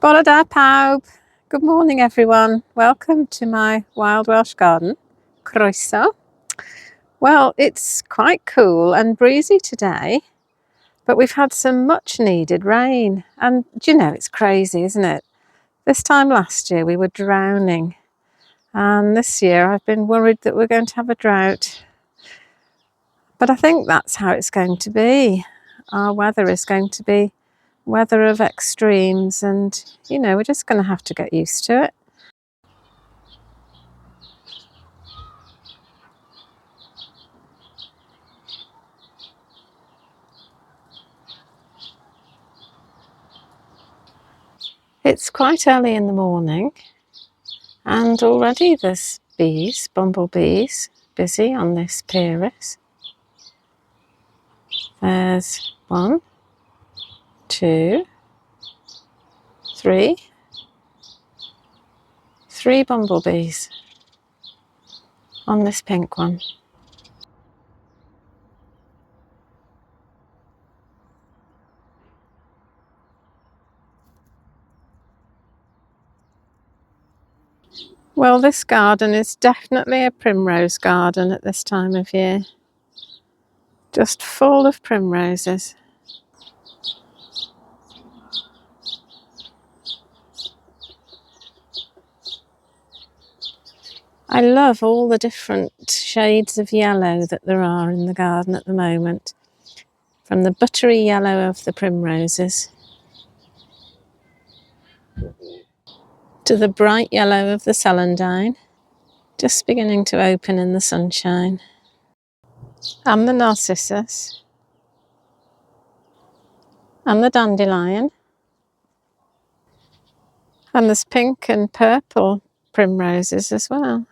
Bore da pawb. Good morning everyone. Welcome to my wild Welsh garden. Croeso. Well, it's quite cool and breezy today, but we've had some much needed rain. And do you know, it's crazy, isn't it? This time last year we were drowning, and this year I've been worried that we're going to have a drought. But I think that's how it's going to be. Our weather is going to be weather of extremes, and you know, we're just going to have to get used to it. It's quite early in the morning, and already there's bees, bumblebees, busy on this Pyrrhus. There's 1, 2, 3 bumblebees on this pink one. Well, this garden is definitely a primrose garden at this time of year. Just full of primroses. I love all the different shades of yellow that there are in the garden at the moment. From the buttery yellow of the primroses to the bright yellow of the celandine, just beginning to open in the sunshine. And the narcissus. And the dandelion. And there's pink and purple primroses as well.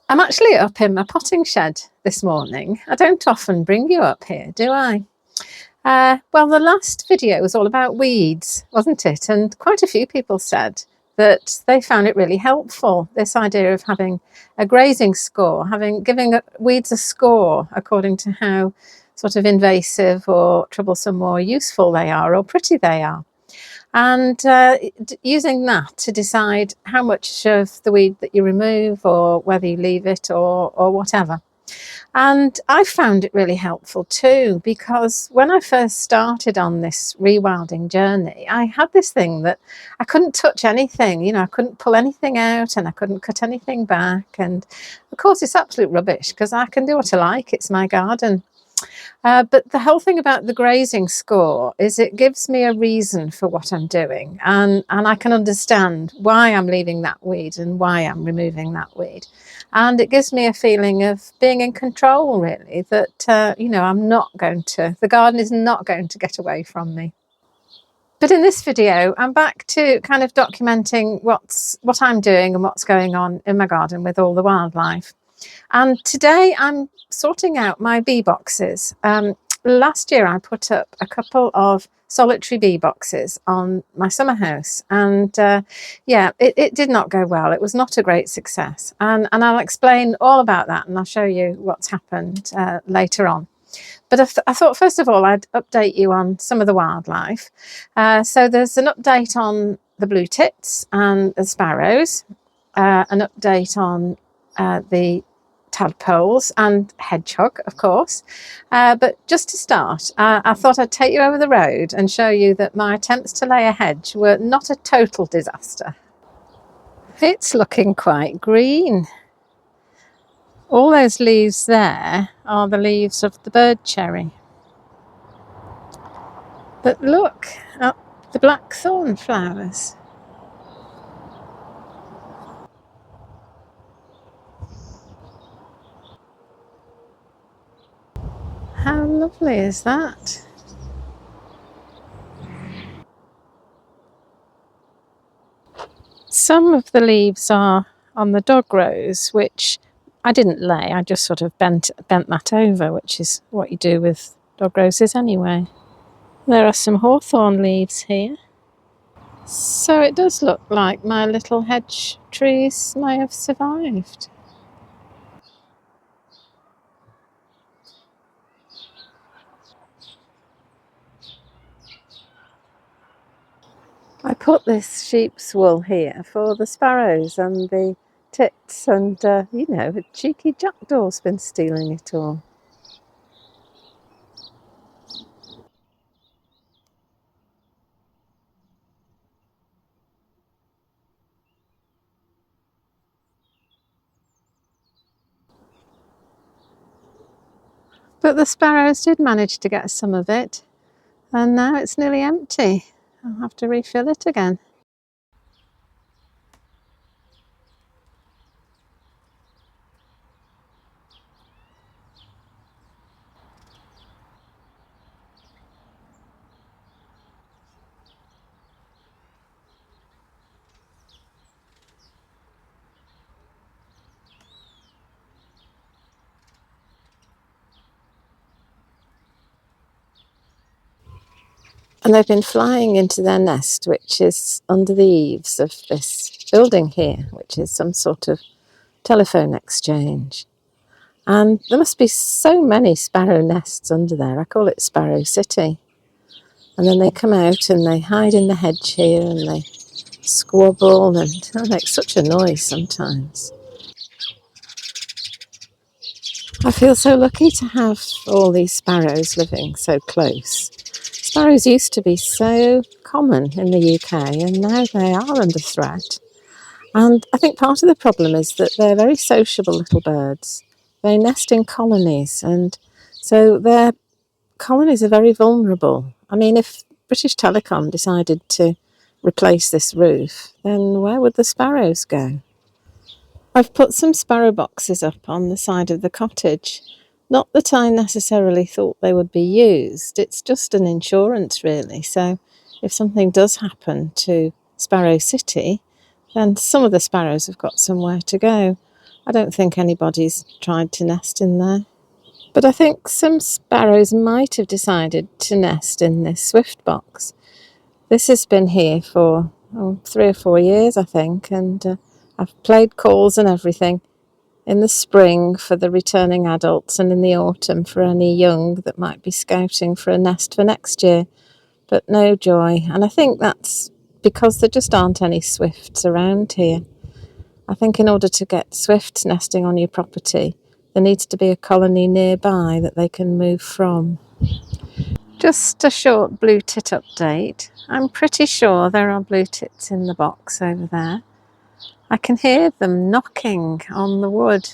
I'm actually up in my potting shed this morning. I don't often bring you up here, do I? Well, the last video was all about weeds, wasn't it? And quite a few people said that they found it really helpful, this idea of having a grazing score, giving weeds a score according to how sort of invasive or troublesome or useful they are or pretty they are. And using that to decide how much of the weed that you remove or whether you leave it or whatever. And I found it really helpful too, because when I first started on this rewilding journey, I had this thing that I couldn't touch anything, you know, I couldn't pull anything out and I couldn't cut anything back. And of course it's absolute rubbish because I can do what I like, it's my garden. But the whole thing about the grazing score is it gives me a reason for what I'm doing, and I can understand why I'm leaving that weed and why I'm removing that weed. And it gives me a feeling of being in control, really, that, you know, the garden is not going to get away from me. But in this video, I'm back to kind of documenting what I'm doing and what's going on in my garden with all the wildlife. And today I'm sorting out my bee boxes. Last year I put up a couple of solitary bee boxes on my summer house, and yeah, it did not go well. It was not a great success, and I'll explain all about that and I'll show you what's happened later on. But I thought first of all I'd update you on some of the wildlife. So there's an update on the blue tits and the sparrows, an update on the tadpoles and hedgehog, of course. But just to start, I thought I'd take you over the road and show you that my attempts to lay a hedge were not a total disaster. It's looking quite green. All those leaves there are the leaves of the bird cherry. But look at the blackthorn flowers. How lovely is that? Some of the leaves are on the dog rose, which I didn't lay, I just sort of bent that over, which is what you do with dog roses anyway. There are some hawthorn leaves here. So it does look like my little hedge trees may have survived. I put this sheep's wool here for the sparrows and the tits, and a cheeky jackdaw's been stealing it all. But the sparrows did manage to get some of it, and now it's nearly empty. I'll have to refill it again. And they've been flying into their nest, which is under the eaves of this building here, which is some sort of telephone exchange. And there must be so many sparrow nests under there. I call it Sparrow City. And then they come out and they hide in the hedge here and they squabble and they make such a noise sometimes. I feel so lucky to have all these sparrows living so close. Sparrows used to be so common in the UK and now they are under threat. And I think part of the problem is that they're very sociable little birds. They nest in colonies, and so their colonies are very vulnerable. I mean, if British Telecom decided to replace this roof, then where would the sparrows go? I've put some sparrow boxes up on the side of the cottage. Not that I necessarily thought they would be used, it's just an insurance really. So if something does happen to Sparrow City, then some of the sparrows have got somewhere to go. I don't think anybody's tried to nest in there. But I think some sparrows might have decided to nest in this swift box. This has been here for 3 or 4 years, I think, and I've played calls and everything in the spring for the returning adults and in the autumn for any young that might be scouting for a nest for next year, but no joy. And I think that's because there just aren't any swifts around here. I think in order to get swifts nesting on your property, there needs to be a colony nearby that they can move from. Just a short blue tit update. I'm pretty sure there are blue tits in the box over there. I can hear them knocking on the wood.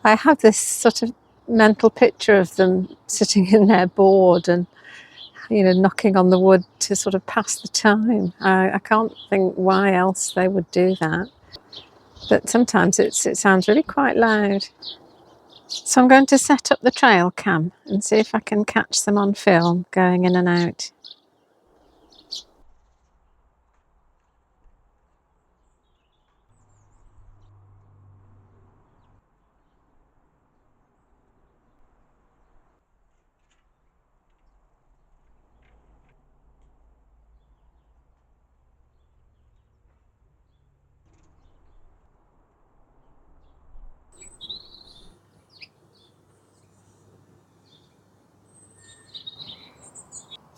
I have this sort of mental picture of them sitting in their board and knocking on the wood to sort of pass the time. I can't think why else they would do that. But sometimes it sounds really quite loud. So I'm going to set up the trail cam and see if I can catch them on film going in and out.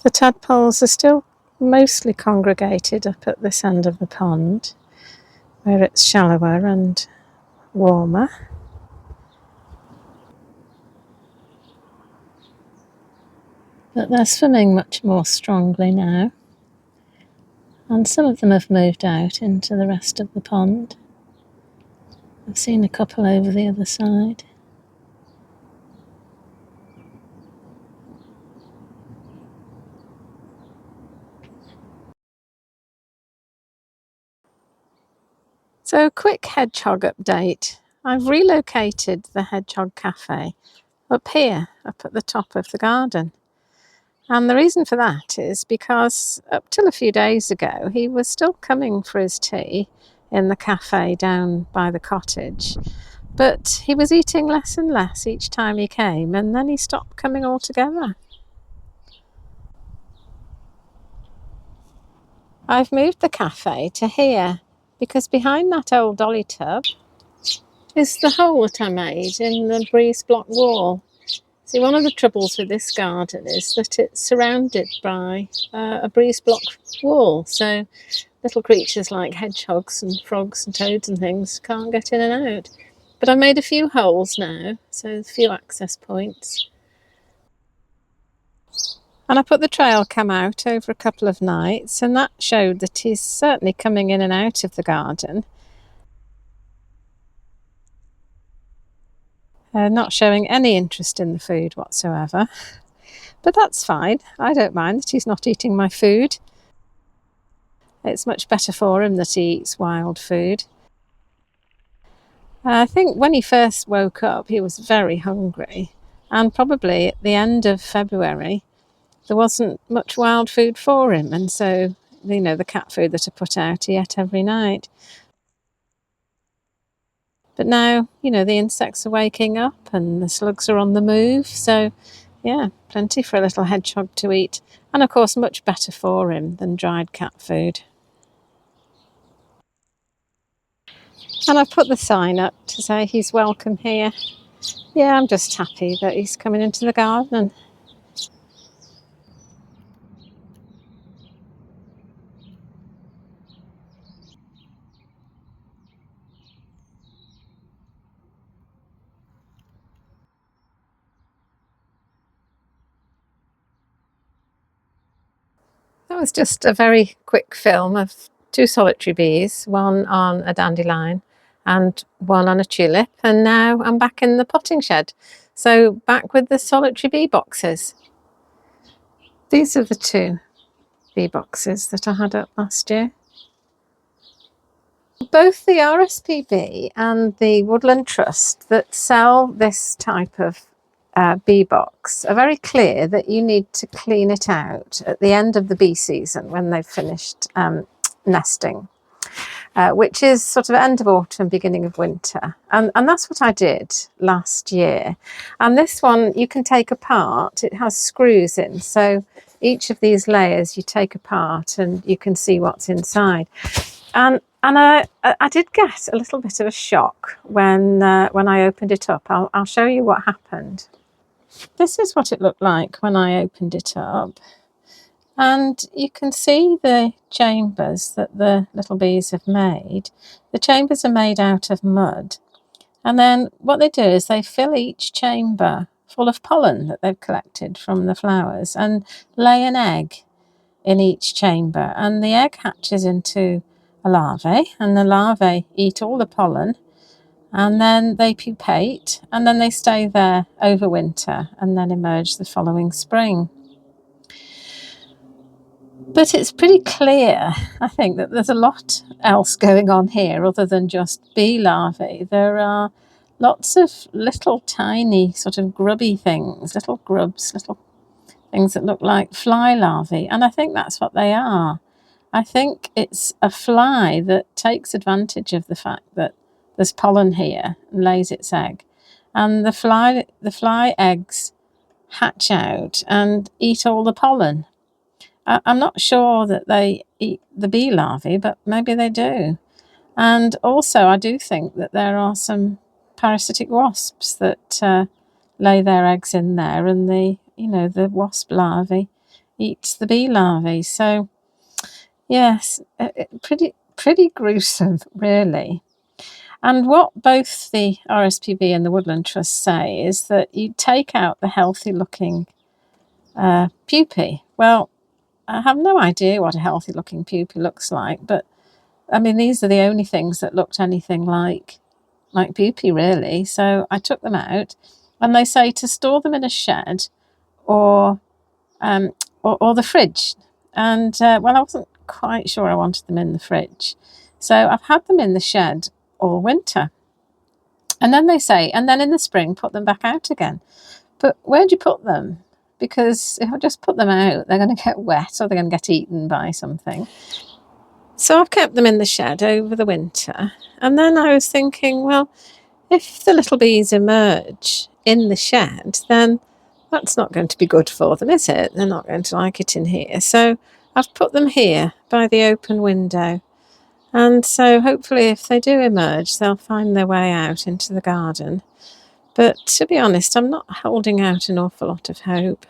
The tadpoles are still mostly congregated up at this end of the pond, where it's shallower and warmer. But they're swimming much more strongly now, and some of them have moved out into the rest of the pond. I've seen a couple over the other side. So, a quick hedgehog update. I've relocated the Hedgehog Cafe up here, up at the top of the garden. And the reason for that is because up till a few days ago, he was still coming for his tea in the cafe down by the cottage, but he was eating less and less each time he came, and then he stopped coming altogether. I've moved the cafe to here because behind that old dolly tub is the hole that I made in the breeze block wall. See, one of the troubles with this garden is that it's surrounded by a breeze block wall, so little creatures like hedgehogs and frogs and toads and things can't get in and out. But I've made a few holes now, so there's a few access points. And I put the trail cam out over a couple of nights, and that showed that he's certainly coming in and out of the garden. Not showing any interest in the food whatsoever. But that's fine. I don't mind that he's not eating my food. It's much better for him that he eats wild food. I think when he first woke up, he was very hungry. And probably at the end of February, there wasn't much wild food for him. And so, the cat food that I put out, he ate every night. But now, the insects are waking up and the slugs are on the move. So, yeah, plenty for a little hedgehog to eat. And of course, much better for him than dried cat food. And I've put the sign up to say he's welcome here. Yeah, I'm just happy that he's coming into the garden. That was just a very quick film of 2 solitary bees, one on a dandelion and one on a tulip. And now I'm back in the potting shed. So back with the solitary bee boxes. These are the 2 bee boxes that I had up last year. Both the RSPB and the Woodland Trust that sell this type of bee box are very clear that you need to clean it out at the end of the bee season when they've finished nesting, which is sort of end of autumn, beginning of winter. And that's what I did last year. And this one you can take apart. It has screws in. So each of these layers you take apart and you can see what's inside. And I did get a little bit of a shock when I opened it up. I'll show you what happened. This is what it looked like when I opened it up. And you can see the chambers that the little bees have made. The chambers are made out of mud. And then what they do is they fill each chamber full of pollen that they've collected from the flowers and lay an egg in each chamber. And the egg hatches into a larvae, and the larvae eat all the pollen, and then they pupate, and then they stay there over winter and then emerge the following spring. But it's pretty clear, I think, that there's a lot else going on here other than just bee larvae. There are lots of little tiny sort of grubby things, little grubs, little things that look like fly larvae, and I think that's what they are. I think it's a fly that takes advantage of the fact that there's pollen here and lays its egg. And the fly eggs hatch out and eat all the pollen. I'm not sure that they eat the bee larvae, but maybe they do. And also I do think that there are some parasitic wasps that lay their eggs in there, and the wasp larvae eats the bee larvae. So yes, pretty gruesome, really. And what both the RSPB and the Woodland Trust say is that you take out the healthy-looking pupae. Well, I have no idea what a healthy-looking pupae looks like, but I mean, these are the only things that looked anything like pupae, really. So I took them out, and they say to store them in a shed or the fridge. And well, I wasn't quite sure I wanted them in the fridge, so I've had them in the shed all winter. And then they say, and then in the spring put them back out again. But where do you put them? Because if I just put them out, they're going to get wet or they're going to get eaten by something. So I've kept them in the shed over the winter. And then I was thinking, well, if the little bees emerge in the shed, then that's not going to be good for them, is it? They're not going to like it in here. So I've put them here by the open window, and so hopefully if they do emerge they'll find their way out into the garden. But to be honest, I'm not holding out an awful lot of hope.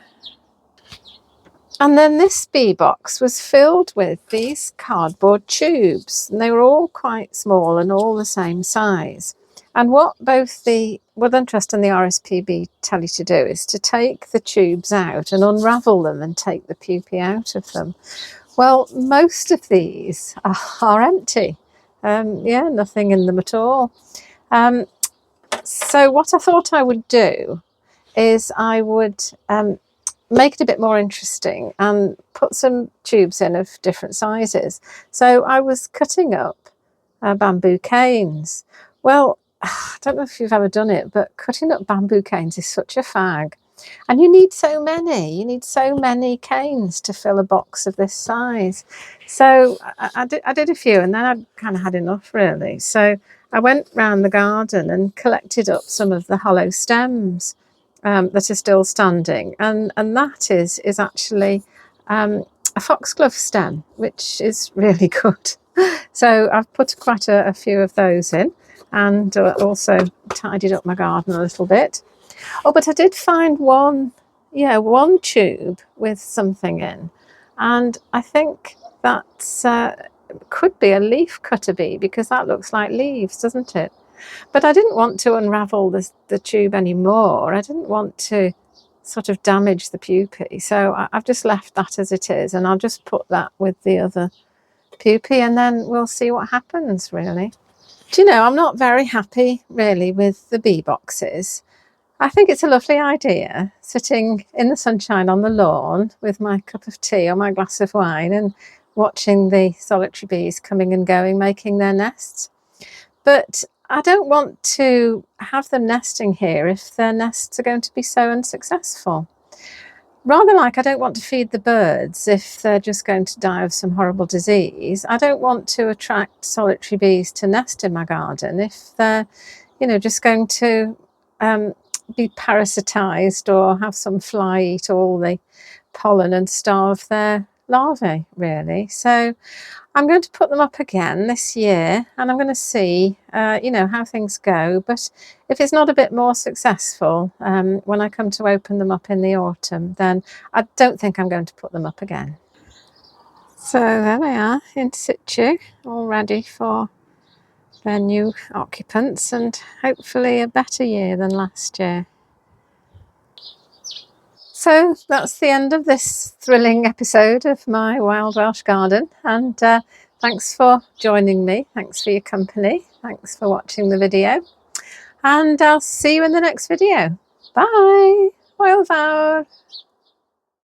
And then this bee box was filled with these cardboard tubes, and they were all quite small and all the same size. And what both the Woodland Trust and the RSPB tell you to do is to take the tubes out and unravel them and take the pupae out of them. Well, most of these are empty. Yeah, nothing in them at all. So what I thought I would do is I would make it a bit more interesting and put some tubes in of different sizes. So I was cutting up bamboo canes. Well, I don't know if you've ever done it, but cutting up bamboo canes is such a fag. And you need so many. You need so many canes to fill a box of this size. So I did a few, and then I kind of had enough, really. So I went round the garden and collected up some of the hollow stems that are still standing, and that is actually a foxglove stem, which is really good. So I've put quite a few of those in, and also tidied up my garden a little bit. Oh, but I did find one tube with something in, and I think that's could be a leaf cutter bee, because that looks like leaves, doesn't it? But I didn't want to unravel the tube anymore. I didn't want to sort of damage the pupae, so I've just left that as it is, and I'll just put that with the other pupae, and then we'll see what happens, really. Do you know, I'm not very happy really with the bee boxes. I think it's a lovely idea, sitting in the sunshine on the lawn with my cup of tea or my glass of wine and watching the solitary bees coming and going, making their nests. But I don't want to have them nesting here if their nests are going to be so unsuccessful. Rather like I don't want to feed the birds if they're just going to die of some horrible disease. I don't want to attract solitary bees to nest in my garden if they're, just going to be parasitized or have some fly eat all the pollen and starve their larvae, really. So I'm going to put them up again this year, and I'm going to see, how things go. But if it's not a bit more successful when I come to open them up in the autumn, then I don't think I'm going to put them up again. So there they are, in situ, all ready for their new occupants, and hopefully a better year than last year. So that's the end of this thrilling episode of my Wild Welsh Garden, and thanks for joining me, thanks for your company, thanks for watching the video, and I'll see you in the next video. Bye! Hwyl fawr!